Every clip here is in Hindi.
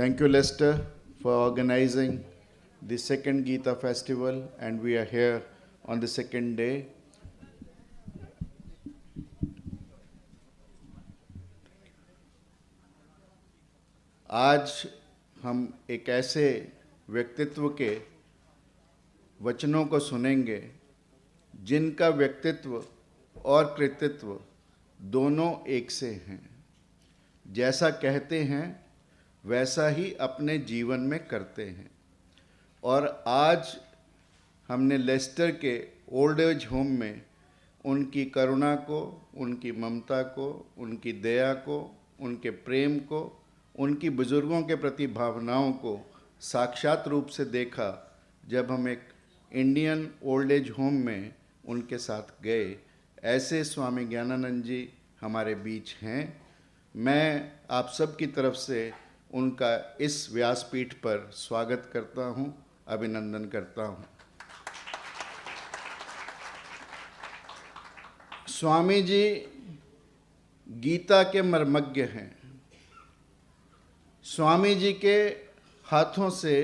Thank you, Lester, for organizing the second Gita Festival, and we are here on the second day. आज हम एक ऐसे व्यक्तित्व के वचनों को सुनेंगे जिनका व्यक्तित्व और कृतित्व दोनों एक से हैं। जैसा कहते हैं वैसा ही अपने जीवन में करते हैं। और आज हमने लेस्टर के ओल्ड एज होम में उनकी करुणा को, उनकी ममता को, उनकी दया को, उनके प्रेम को, उनकी बुजुर्गों के प्रति भावनाओं को साक्षात रूप से देखा जब हम एक इंडियन ओल्ड एज होम में उनके साथ गए। ऐसे स्वामी ज्ञानानंद जी हमारे बीच हैं। मैं आप सब की तरफ से उनका इस व्यासपीठ पर स्वागत करता हूं, अभिनंदन करता हूं। स्वामी जी गीता के मर्मज्ञ हैं। स्वामी जी के हाथों से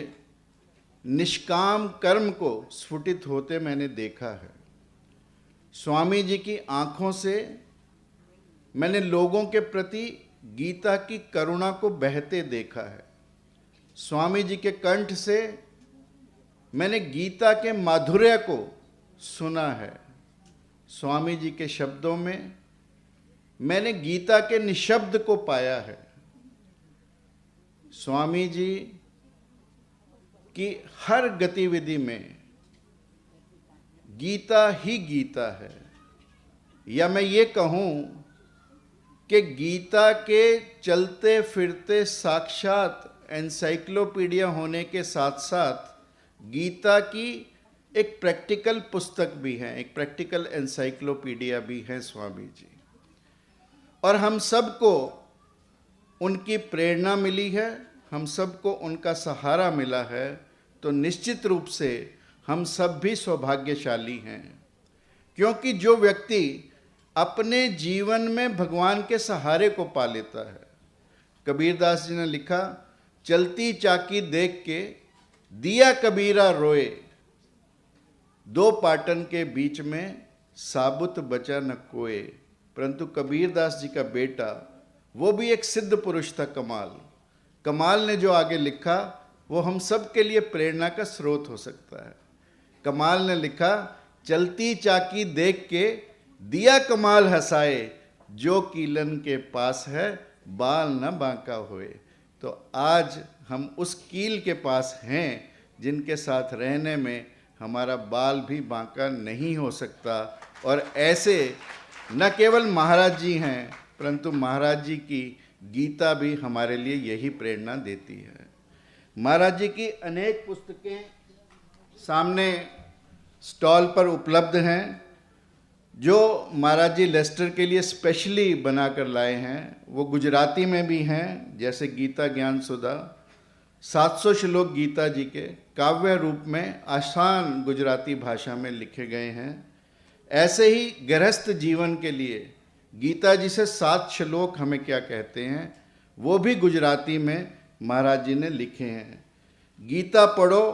निष्काम कर्म को स्फुटित होते मैंने देखा है। स्वामी जी की आंखों से मैंने लोगों के प्रति गीता की करुणा को बहते देखा है। स्वामी जी के कंठ से मैंने गीता के माधुर्य को सुना है। स्वामी जी के शब्दों में मैंने गीता के निशब्द को पाया है। स्वामी जी की हर गतिविधि में गीता ही गीता है, या मैं ये कहूँ कि गीता के चलते फिरते साक्षात एनसाइक्लोपीडिया होने के साथ साथ गीता की एक प्रैक्टिकल पुस्तक भी है, एक प्रैक्टिकल एनसाइक्लोपीडिया भी है स्वामी जी। और हम सबको उनकी प्रेरणा मिली है, हम सबको उनका सहारा मिला है, तो निश्चित रूप से हम सब भी सौभाग्यशाली हैं। क्योंकि जो व्यक्ति अपने जीवन में भगवान के सहारे को पा लेता है, कबीरदास जी ने लिखा, चलती चाकी देख के दिया कबीरा रोए, दो पाटन के बीच में साबुत बचा न कोए। परंतु कबीरदास जी का बेटा वो भी एक सिद्ध पुरुष था, कमाल ने जो आगे लिखा वो हम सब के लिए प्रेरणा का स्रोत हो सकता है। कमाल ने लिखा, चलती चाकी देख के दिया कमाल हंसाए, जो कीलन के पास है बाल न बांका होए। तो आज हम उस कील के पास हैं जिनके साथ रहने में हमारा बाल भी बांका नहीं हो सकता। और ऐसे न केवल महाराज जी हैं, परंतु महाराज जी की गीता भी हमारे लिए यही प्रेरणा देती है। महाराज जी की अनेक पुस्तकें सामने स्टॉल पर उपलब्ध हैं, जो महाराज जी लेस्टर के लिए स्पेशली बनाकर लाए हैं। वो गुजराती में भी हैं, जैसे गीता ज्ञान सुधा, 700 श्लोक गीता जी के काव्य रूप में आसान गुजराती भाषा में लिखे गए हैं। ऐसे ही गृहस्थ जीवन के लिए गीता जी से 7 श्लोक हमें क्या कहते हैं, वो भी गुजराती में महाराज जी ने लिखे हैं। गीता पढ़ो,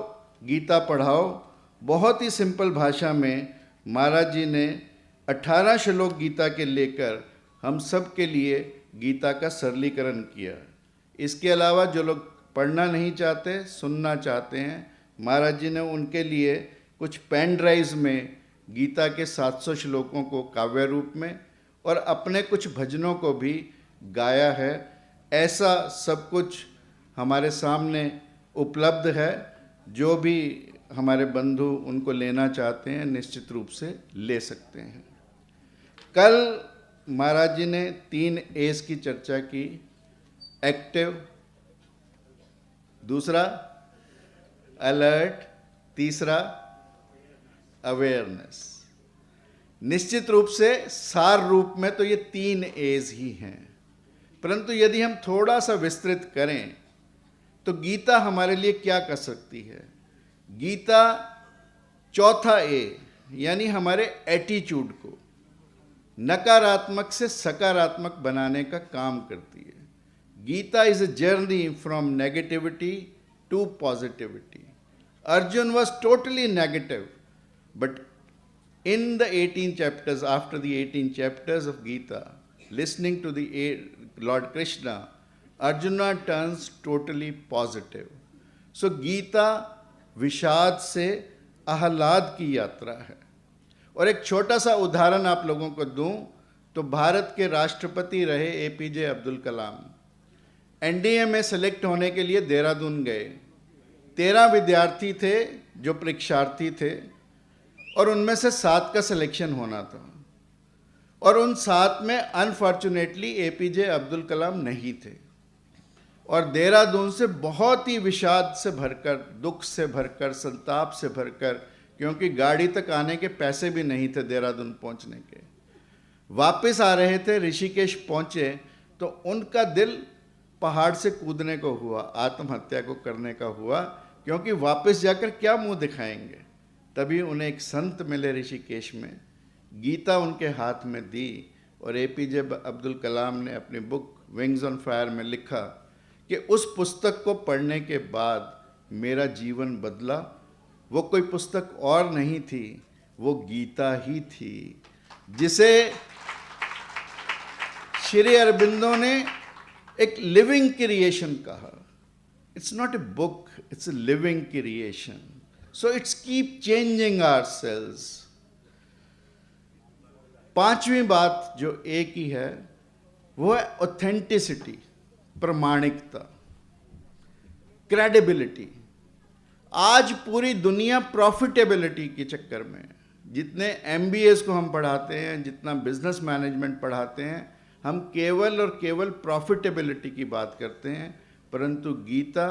गीता पढ़ाओ, बहुत ही सिंपल भाषा में महाराज जी ने 18 श्लोक गीता के लेकर हम सब के लिए गीता का सरलीकरण किया। इसके अलावा जो लोग पढ़ना नहीं चाहते, सुनना चाहते हैं, महाराज जी ने उनके लिए कुछ पेन ड्राइव्स में गीता के 700 श्लोकों को काव्य रूप में और अपने कुछ भजनों को भी गाया है। ऐसा सब कुछ हमारे सामने उपलब्ध है। जो भी हमारे बंधु उनको लेना चाहते हैं निश्चित रूप से ले सकते हैं। कल महाराज जी ने 3 एस की चर्चा की, एक्टिव, दूसरा अलर्ट, तीसरा अवेयरनेस। निश्चित रूप से सार रूप में तो ये 3 एज ही हैं, परंतु यदि हम थोड़ा सा विस्तृत करें तो गीता हमारे लिए क्या कर सकती है। गीता चौथा ए यानी हमारे एटीट्यूड को नकारात्मक से सकारात्मक बनाने का काम करती है। Gita is a journey from negativity to positivity. Arjun was totally negative, but in the 18 chapters, after the 18 chapters of Gita, listening to the Lord Krishna, Arjuna turns totally positive. So Gita विषाद से आह्लाद की यात्रा है. और एक छोटा सा उदाहरण आप लोगों को दूं तो भारत के राष्ट्रपति रहे एपीजे अब्दुल कलाम एनडीए में सेलेक्ट होने के लिए देहरादून गए. 13 विद्यार्थी थे जो परीक्षार्थी थे और उनमें से 7 का सिलेक्शन होना था और उन 7 में अनफॉर्चुनेटली एपीजे अब्दुल कलाम नहीं थे. और देहरादून से बहुत ही विषाद से भरकर, दुख से भरकर, संताप से भरकर, क्योंकि गाड़ी तक आने के पैसे भी नहीं थे देहरादून पहुंचने के, वापस आ रहे थे. ऋषिकेश पहुंचे तो उनका दिल पहाड़ से कूदने को हुआ, आत्महत्या को करने का हुआ, क्योंकि वापस जाकर क्या मुंह दिखाएंगे. तभी उन्हें एक संत मिले ऋषिकेश में, गीता उनके हाथ में दी और एपीजे अब्दुल कलाम ने अपनी बुक विंग्स ऑन फायर में लिखा कि उस पुस्तक को पढ़ने के बाद मेरा जीवन बदला. वो कोई पुस्तक और नहीं थी, वो गीता ही थी, जिसे श्री अरबिंदो ने एक लिविंग क्रिएशन कहा. It's not a book, it's a living creation. So it's keep changing ourselves. 5वीं बात जो एक ही है वो है ऑथेंटिसिटी, प्रमाणिकता, क्रेडिबिलिटी. आज पूरी दुनिया प्रॉफिटेबिलिटी के चक्कर में, जितने एमबीएस को हम पढ़ाते हैं, जितना बिजनेस मैनेजमेंट पढ़ाते हैं, हम केवल और केवल प्रॉफिटेबिलिटी की बात करते हैं, परंतु गीता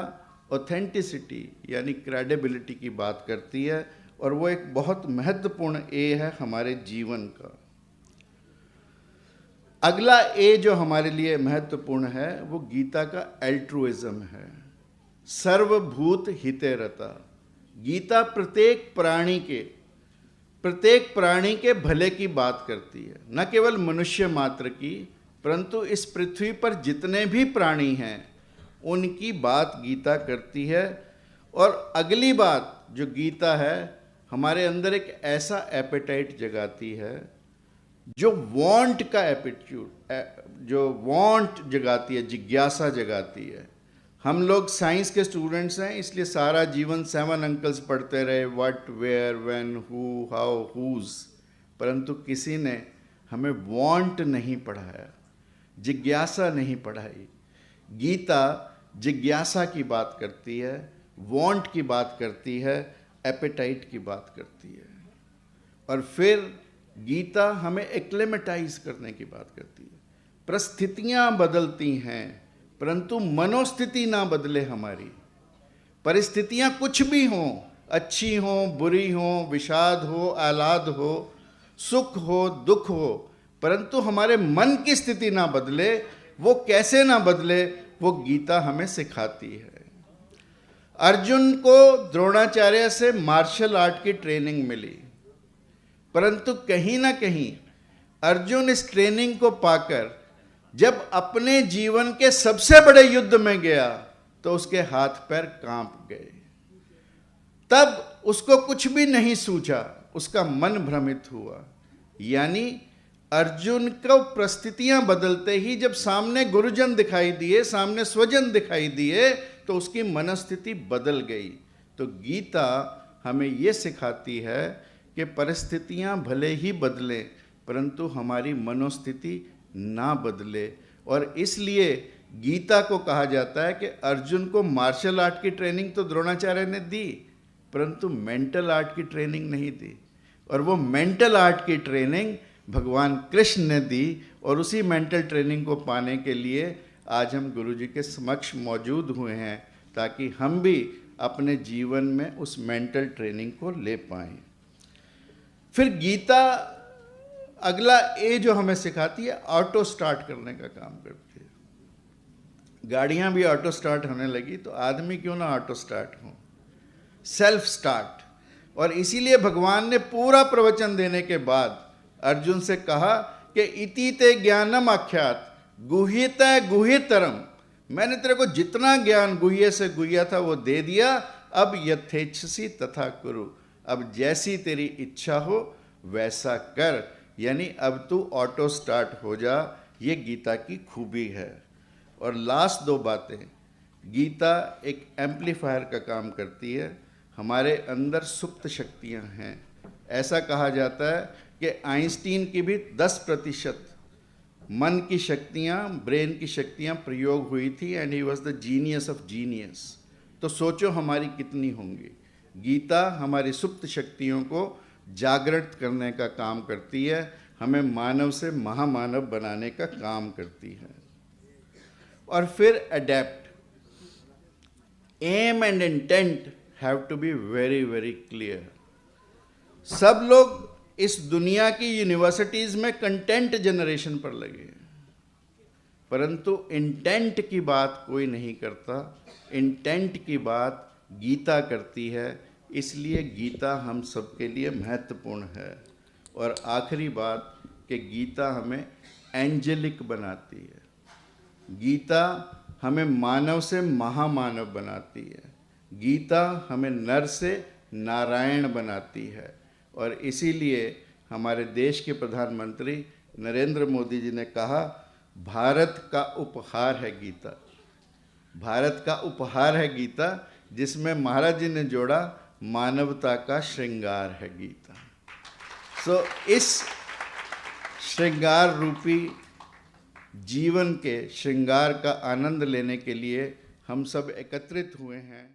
ऑथेंटिसिटी यानी क्रेडिबिलिटी की बात करती है. और वो एक बहुत महत्वपूर्ण ए है हमारे जीवन का. अगला ए जो हमारे लिए महत्वपूर्ण है वो गीता का एल्ट्रुइज्म है, सर्वभूत हिते रता. गीता प्रत्येक प्राणी के भले की बात करती है, न केवल मनुष्य मात्र की, परंतु इस पृथ्वी पर जितने भी प्राणी हैं उनकी बात गीता करती है. और अगली बात जो गीता है, हमारे अंदर एक ऐसा एपेटाइट जगाती है जो वांट का एपिट्यूड, जो वांट जगाती है, जिज्ञासा जगाती है. हम लोग साइंस के स्टूडेंट्स हैं, इसलिए सारा जीवन 7 अंकल्स पढ़ते रहे, what, where, when, who, how, whose, परंतु किसी ने हमें वांट नहीं पढ़ाया, जिज्ञासा नहीं पढ़ाई. गीता जिज्ञासा की बात करती है, वांट की बात करती है, एपेटाइट की बात करती है. और फिर गीता हमें एक्लेमेटाइज करने की बात करती है. परिस्थितियां बदलती हैं परंतु मनोस्थिति ना बदले हमारी. परिस्थितियां कुछ भी हों, अच्छी हों, बुरी हों, विषाद हो, आह्लाद हो, सुख हो, दुख हो, परंतु हमारे मन की स्थिति ना बदले. वो कैसे ना बदले, वो गीता हमें सिखाती है. अर्जुन को द्रोणाचार्य से मार्शल आर्ट की ट्रेनिंग मिली, परंतु कहीं ना कहीं अर्जुन इस ट्रेनिंग को पाकर जब अपने जीवन के सबसे बड़े युद्ध में गया तो उसके हाथ पैर कांप गए. तब उसको कुछ भी नहीं सूझा, उसका मन भ्रमित हुआ. यानी अर्जुन को परिस्थितियां बदलते ही जब सामने गुरुजन दिखाई दिए, सामने स्वजन दिखाई दिए, तो उसकी मनस्थिति बदल गई. तो गीता हमें ये सिखाती है कि परिस्थितियां भले ही बदलें परंतु हमारी मनोस्थिति ना बदले. और इसलिए गीता को कहा जाता है कि अर्जुन को मार्शल आर्ट की ट्रेनिंग तो द्रोणाचार्य ने दी, परंतु मेंटल आर्ट की ट्रेनिंग नहीं दी. और वो मेंटल आर्ट की ट्रेनिंग भगवान कृष्ण ने दी. और उसी मेंटल ट्रेनिंग को पाने के लिए आज हम गुरु जी के समक्ष मौजूद हुए हैं, ताकि हम भी अपने जीवन में उस मेंटल ट्रेनिंग को ले पाएं. फिर गीता अगला ए जो हमें सिखाती है, ऑटो स्टार्ट करने का काम करती है. गाड़ियां भी ऑटो स्टार्ट होने लगी तो आदमी क्यों ना ऑटो स्टार्ट हो, सेल्फ स्टार्ट. और इसीलिए भगवान ने पूरा प्रवचन देने के बाद अर्जुन से कहा कि इति ते ज्ञानम आख्यात गुह्यत गुह्यतरम मैंने तेरे को जितना ज्ञान गुह्य से गुह्या था वो दे दिया, अब यथेच्छसी तथा कुरु, अब जैसी तेरी इच्छा हो वैसा कर, यानी अब तू ऑटो स्टार्ट हो जा। ये गीता की खूबी है। और लास्ट दो बातें, गीता एक एम्पलीफायर का काम करती है। हमारे अंदर सुप्त शक्तियां हैं। ऐसा कहा जाता है कि आइंस्टीन की भी 10% मन की शक्तियां, ब्रेन की शक्तियां प्रयोग हुई थी, and he was the genius of genius. तो सोचो हमारी कितनी होंगी। गीता हमारी सुप्त शक्तियों को जागृत करने का काम करती है, हमें मानव से महामानव बनाने का काम करती है। और फिर adept, aim and intent have to be very very clear. सब लोग इस दुनिया की यूनिवर्सिटीज में कंटेंट जनरेशन पर लगे, परंतु इंटेंट की बात कोई नहीं करता। इंटेंट की बात गीता करती है, इसलिए गीता हम सबके लिए महत्वपूर्ण है। और आखिरी बात कि गीता हमें एंजेलिक बनाती है, गीता हमें मानव से महामानव बनाती है, गीता हमें नर से नारायण बनाती है। और इसीलिए हमारे देश के प्रधानमंत्री नरेंद्र मोदी जी ने कहा, भारत का उपहार है गीता, भारत का उपहार है गीता, जिसमें महाराज जी ने जोड़ा मानवता का श्रृंगार है गीता। सो इस श्रृंगार रूपी जीवन के श्रृंगार का आनंद लेने के लिए हम सब एकत्रित हुए हैं।